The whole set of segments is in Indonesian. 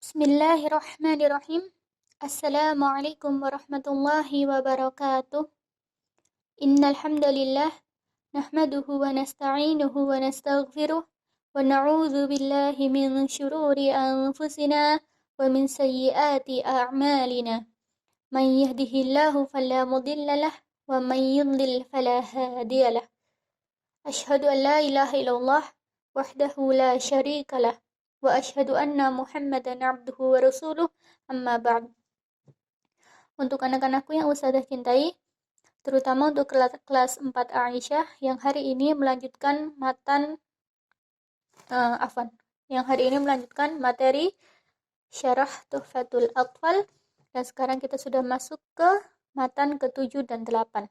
Bismillahirrahmanirrahim. Assalamualaikum warahmatullahi wabarakatuh. Innal hamdalillah nahmaduhu wa nasta'inuhu wa nastaghfiruh wa na'udzu billahi min shururi anfusina wa min sayyiati a'malina. Man yahdihillahu fala mudilla lah wa man yudlil fala hadiya lah. Asyhadu an la ilaha illallah wahdahu la syarika lah wa asyhadu anna Muhammadan abduhu wa rasuluh amma ba'd. Untuk anak-anakku yang Ustazah cintai, terutama untuk kelas 4 Aisyah yang hari ini melanjutkan materi Syarah Tuhfatul Atfal, dan sekarang kita sudah masuk ke matan ke-7 dan 8.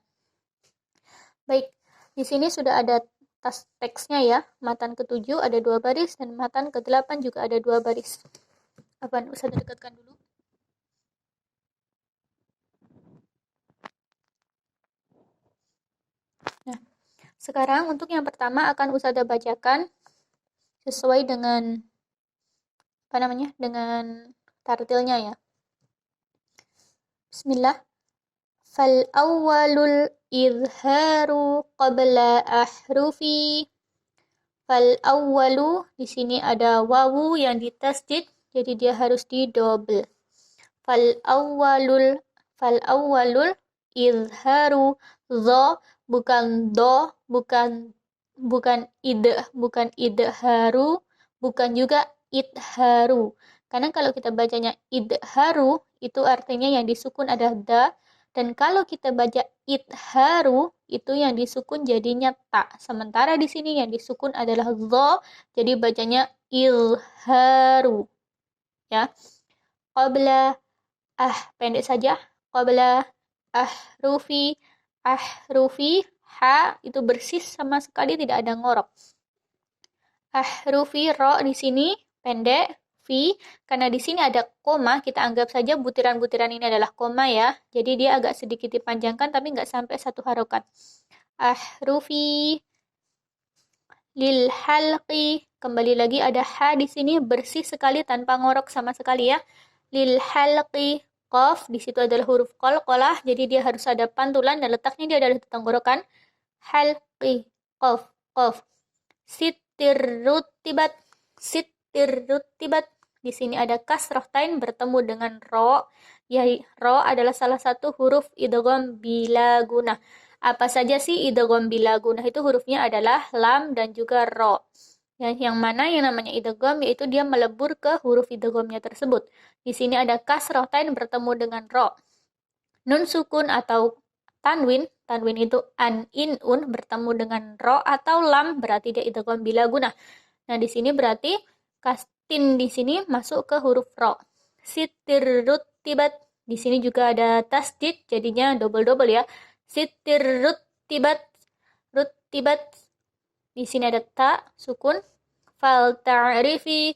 Baik, di sini sudah ada teksnya ya. Matan ke-7 ada 2 baris dan matan ke-8 juga ada 2 baris. Ustazah dekatkan dulu. Nah, sekarang untuk yang pertama akan Ustazah bacakan sesuai dengan dengan tartilnya ya. Bismillah. Fal awwalul izharu qabla ahrufi. Fal awwalu, di sini ada wawu yang ditasdid, jadi dia harus didouble. Fal awwalul izharu, dha bukan do, bukan idharu, bukan juga idharu. Karena kalau kita bacanya idharu, itu artinya yang disukun adalah da, dan kalau kita baca idharu, itu yang disukun jadinya ta. Sementara di sini yang disukun adalah dha, jadi bacanya ilharu. Ya. Qabla pendek saja. Qabla ahrufi, ha itu bersih sama sekali tidak ada ngorok. Ahrufi, ro di sini pendek, fi karena di sini ada koma, kita anggap saja butiran-butiran ini adalah koma ya. Jadi dia agak sedikit dipanjangkan tapi nggak sampai 1 harokat. Ahrufi lil halqi, kembali lagi ada ha di sini bersih sekali tanpa ngorok sama sekali ya. Lil halqi, qaf di situ adalah huruf qalqalah, jadi dia harus ada pantulan dan letaknya dia adalah di tenggorokan. Halqi, qaf. Sittir rutibat. Di sini ada kasroh tain bertemu dengan ro. Ya, ro adalah salah satu huruf idgham bila gunah. Apa saja sih idgham bila gunah? Itu hurufnya adalah lam dan juga ro. Yang mana yang namanya idgham yaitu dia melebur ke huruf idghamnya tersebut. Di sini ada kasroh tain bertemu dengan ro. Nun sukun atau tanwin itu an, in, un bertemu dengan ro atau lam, berarti dia idgham bila gunah. Nah, di sini berarti kastin di sini masuk ke huruf ro. Sittir rutibat, di sini juga ada tasdid, jadinya double ya. Sittir rutibat. Di sini ada ta sukun. Fal ta'rifi,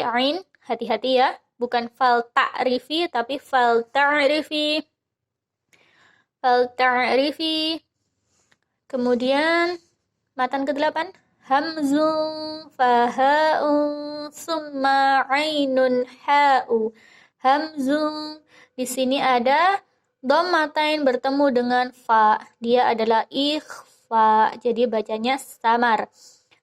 ain, hati-hati ya. Bukan fal ta'rifi tapi fal ta'rifi. Kemudian matan ke-8, hamzun faha'un summa ainun ha'u. Hamzun, di sini ada dhammatain bertemu dengan fa. Dia adalah ikhfa, jadi bacanya samar.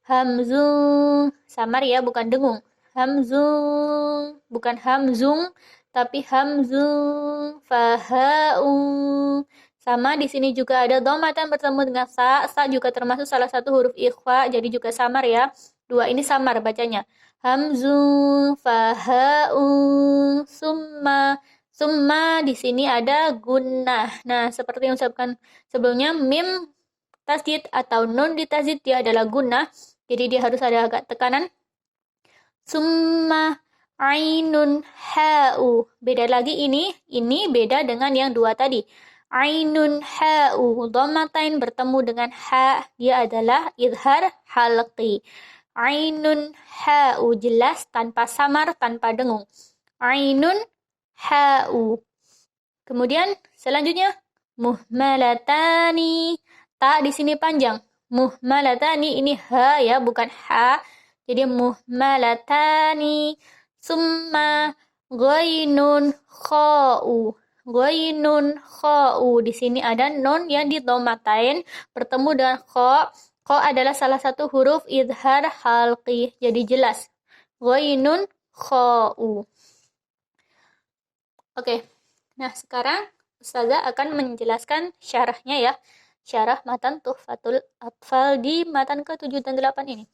Hamzun, samar ya, bukan dengung. Hamzun, bukan hamzung, tapi hamzun faha'un. Sama di sini juga ada dhammatan bertemu dengan sa. Sa juga termasuk salah satu huruf ikhfa, jadi juga samar ya. 2 ini samar bacanya. Hamzun faha'un summa di sini ada gunnah. Nah, seperti yang saya ucapkan sebelumnya, mim tasdid atau nun ditasdid dia adalah gunnah. Jadi dia harus ada agak tekanan. Summa ainun ha'u. Beda lagi ini beda dengan yang 2 tadi. Ainun ha'u, dhammatain bertemu dengan ha, dia adalah izhar halqi. Ainun ha'u, jelas tanpa samar, tanpa dengung. Ainun ha'u. Kemudian selanjutnya muhmalatani. Ta di sini panjang. Muhmalatani ini ha ya, bukan ha. Jadi muhmalatani. Summa ghainun kha'u. Ghainun kha'u. Di sini ada nun yang didhomatain bertemu dengan kha. Kha adalah salah satu huruf idhar halqi. Jadi jelas. Ghainun kha'u. Oke. Nah, sekarang Ustazah akan menjelaskan syarahnya ya. Syarah matan Tuhfatul Atfal di matan ke-7 dan 8 ini.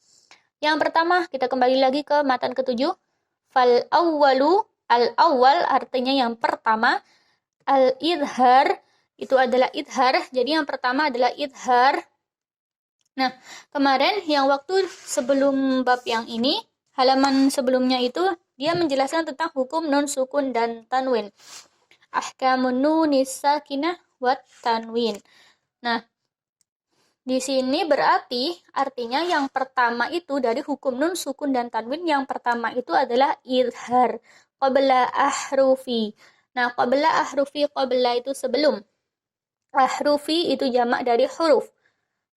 Yang pertama, kita kembali lagi ke matan ke-7. Fal awwalu, al-awwal artinya yang pertama, al-idhar itu adalah idhar. Jadi yang pertama adalah idhar. Nah, kemarin yang waktu sebelum bab yang ini, halaman sebelumnya itu dia menjelaskan tentang hukum nun sukun dan tanwin. Ahkamun nunis sakinah wat tanwin. Nah, di sini berarti artinya yang pertama itu dari hukum nun sukun dan tanwin yang pertama itu adalah idhar qabla ahrufi. Nah, qabla ahrufi, qabla itu sebelum. Ahrufi itu jamak dari huruf.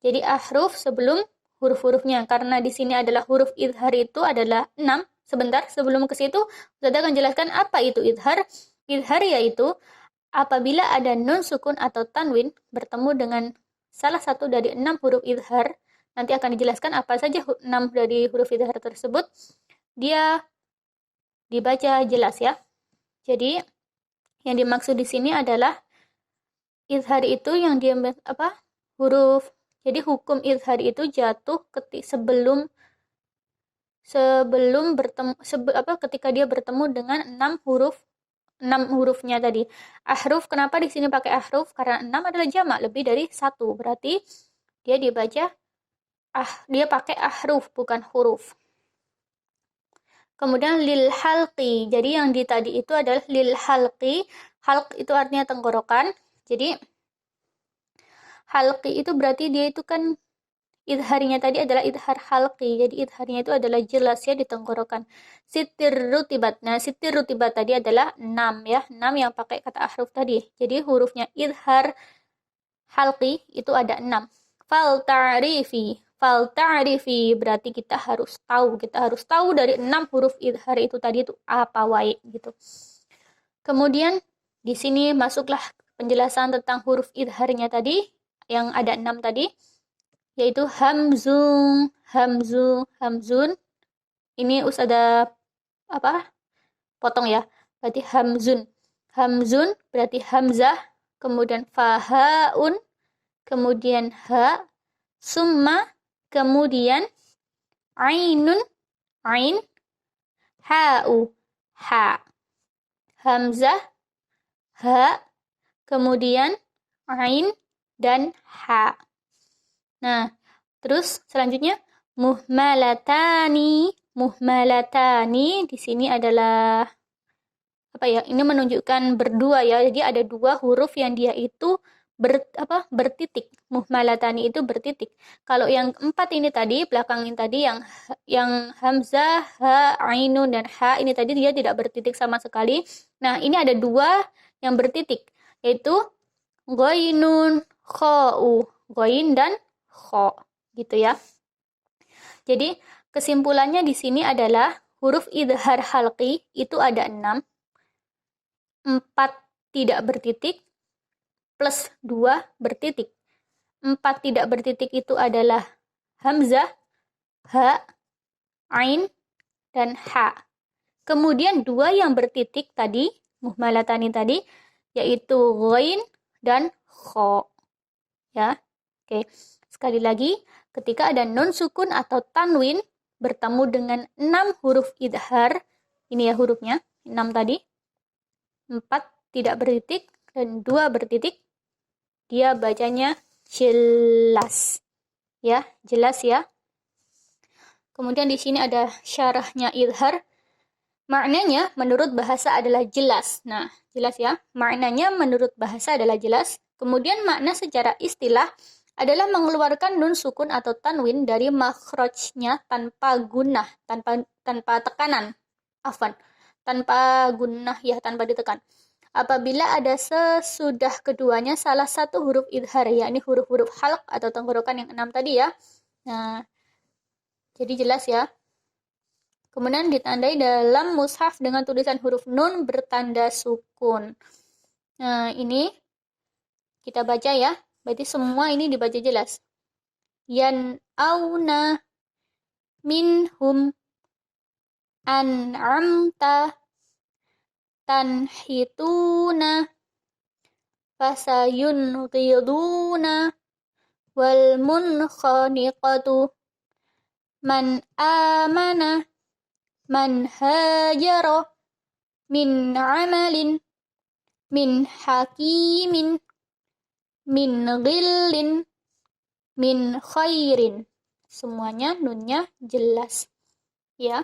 Jadi ahruf sebelum huruf-hurufnya. Karena di sini adalah huruf idhar itu adalah 6. Sebentar, sebelum ke situ saya akan jelaskan apa itu idhar. Idhar yaitu apabila ada nun sukun atau tanwin bertemu dengan salah satu dari 6 huruf idhar, nanti akan dijelaskan apa saja 6 dari huruf idhar tersebut, dia dibaca jelas ya. Jadi yang dimaksud di sini adalah idhar itu yang dia huruf. Jadi hukum idhar itu jatuh sebelum bertemu ketika dia bertemu dengan 6 hurufnya tadi. Ahruf, kenapa di sini pakai ahruf? Karena 6 adalah jamak, lebih dari 1. Berarti dia dibaca dia pakai ahruf bukan huruf. Kemudian lil halqi. Jadi yang di tadi itu adalah lil halqi. Halq itu artinya tenggorokan. Jadi halqi itu berarti dia itu kan idharnya tadi adalah idhar halqi. Jadi idharnya itu adalah jelas ya di tenggorokan. Sitir rutibat. Nah, sitir rutibat tadi adalah 6 ya. 6 yang pakai kata ahruf tadi. Jadi hurufnya idhar halqi itu ada 6. Fal ta'rifi. Fal ta'rifi berarti kita harus tahu. Kita harus tahu dari 6 huruf idhar itu tadi itu apa wae gitu. Kemudian di sini masuklah penjelasan tentang huruf idharnya tadi yang ada 6 tadi, yaitu hamzun. Ini ada potong ya. Berarti hamzun berarti hamzah, kemudian fahaun, kemudian ha, summa, kemudian ainun, ain, ha'u, ha, hamzah, ha, kemudian ain dan ha. Nah, terus selanjutnya muhmalatani. Muhmalatani di sini adalah ini menunjukkan berdua ya. Jadi ada 2 huruf yang dia itu bertitik. Muhmalatani itu bertitik. Kalau yang 4 ini tadi, belakangin tadi yang hamzah, ha, ainun dan ha ini tadi dia tidak bertitik sama sekali. Nah, ini ada 2 yang bertitik, yaitu ghainun, kha'u. Ghain dan kha gitu ya. Jadi kesimpulannya di sini adalah huruf idhar halqi itu ada 6. 4 tidak bertitik plus 2 bertitik. 4 tidak bertitik itu adalah hamzah, ha, ain dan ha. Kemudian 2 yang bertitik tadi, muhmalatani tadi, yaitu ghain dan kha. Ya. Oke, sekali lagi, ketika ada nun sukun atau tanwin bertemu dengan 6 huruf idhar, ini ya hurufnya, 6 tadi, 4 tidak bertitik dan 2 bertitik, dia bacanya jelas. Ya, jelas ya. Kemudian di sini ada syarahnya idhar. Maknanya menurut bahasa adalah jelas. Nah, jelas ya. Maknanya menurut bahasa adalah jelas. Kemudian makna secara istilah adalah mengeluarkan nun sukun atau tanwin dari makhrajnya tanpa gunnah, tanpa tekanan. Tanpa gunnah ya, tanpa ditekan. Apabila ada sesudah keduanya salah satu huruf idhar, yakni huruf-huruf halq atau tenggorokan yang 6 tadi ya. Nah, jadi jelas ya. Kemudian ditandai dalam mushaf dengan tulisan huruf nun bertanda sukun. Nah, ini kita baca ya. Berarti semua ini dibaca jelas. Yan'auna minhum an'amta tanhituna fasayunqiduna wal munkhaniqatu man amana man hajara min amalin min hakimin min ghillin min khairin. Semuanya nunnya jelas ya.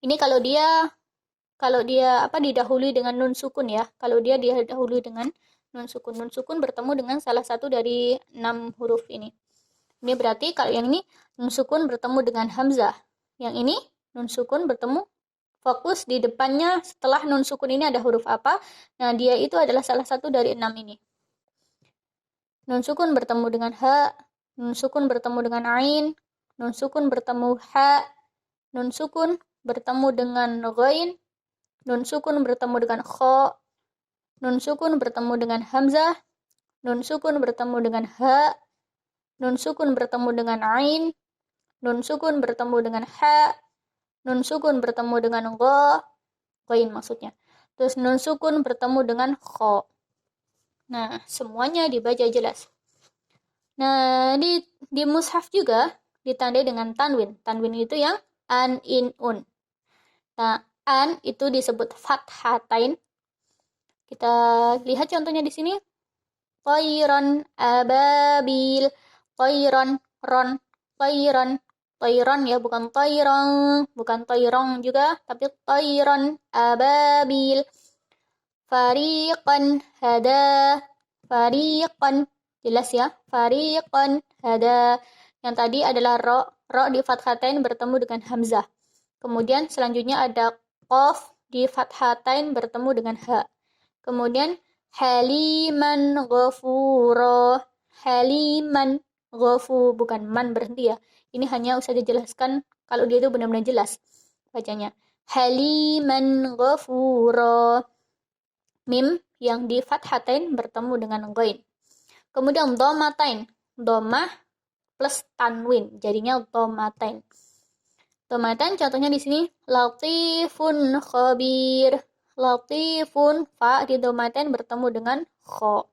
Ini kalau dia didahului dengan nun sukun ya. Kalau dia didahului dengan nun sukun bertemu dengan salah satu dari 6 huruf ini. Ini berarti kalau yang ini nun sukun bertemu dengan hamzah. Yang ini nun sukun bertemu, fokus di depannya setelah nun sukun ini ada huruf apa. Nah, dia itu adalah salah satu dari 6 ini. Nun sukun bertemu dengan ha, nun sukun bertemu dengan ain, nun sukun bertemu ha, nun sukun bertemu dengan ghain, nun sukun bertemu dengan kha, nun sukun bertemu dengan hamzah, nun sukun bertemu dengan ha, nun sukun bertemu dengan ain, nun sukun bertemu dengan ha, nun sukun bertemu dengan ghain maksudnya. Terus nun sukun bertemu dengan kha. Nah, semuanya dibaca jelas. Nah, di mushaf juga ditandai dengan tanwin. Tanwin itu yang an, in, un. Nah, an itu disebut fathatain. Kita lihat contohnya di sini. Tayran ababil. Tayran, ron. Tayran. Tayran ya, bukan tayrang. Bukan tayrang juga, tapi tayran ababil. Fariqan hada. Fariqan. Jelas ya. Fariqan hada. Yang tadi adalah ro. Ro di fathatain bertemu dengan hamzah. Kemudian selanjutnya ada qaf di fathatain bertemu dengan ha. Kemudian haliman ghafura. Haliman ghafu, bukan man berhenti ya. Ini hanya usah dijelaskan kalau dia itu benar-benar jelas bacanya. Haliman ghafura. Mim yang di fathatain bertemu dengan ghain. Kemudian dhammatain. Dhammah plus tanwin, jadinya dhammatain. Dhammatain contohnya di sini latifun khabir. Latifun fa di dhammatain bertemu dengan kha.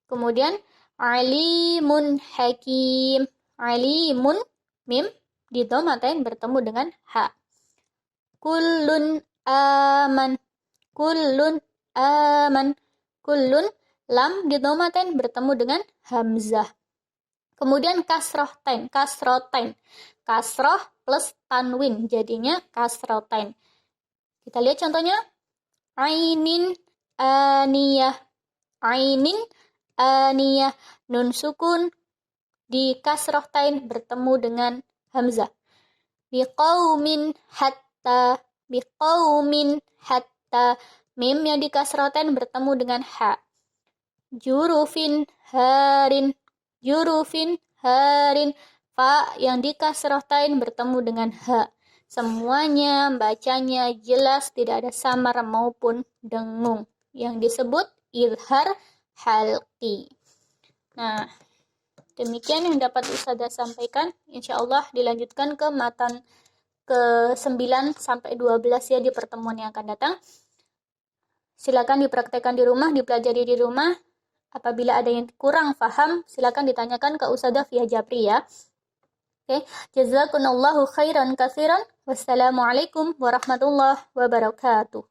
Kemudian alimun hakim. Alimun mim di dhammatain bertemu dengan ha. Kullun aman. Kullun aman. Kullun lam di dhammatain bertemu dengan hamzah. Kemudian kasrohtain. Kasrohtain. Kasroh plus tanwin jadinya kasrohtain. Kita lihat contohnya. Ainin aniyah. Ainin aniyah. Nun sukun di kasrohtain bertemu dengan hamzah. Biqaumin hatta. Biqaumin hatta. Mim yang di kasrohtain bertemu dengan ha. Jurufin harin. Jurufin harin. Fa yang di kasrohtain bertemu dengan ha. Semuanya bacanya jelas, tidak ada samar maupun dengung. Yang disebut izhar halqi. Nah, demikian yang dapat Ustazah sampaikan. Insyaallah dilanjutkan ke matan ke-9 sampai 12 ya di pertemuan yang akan datang. Silakan dipraktekkan di rumah, dipelajari di rumah. Apabila ada yang kurang paham, silakan ditanyakan ke Ustazah via Japri ya. Oke, jazakumullahu khairan katsiran. Wassalamualaikum warahmatullahi wabarakatuh.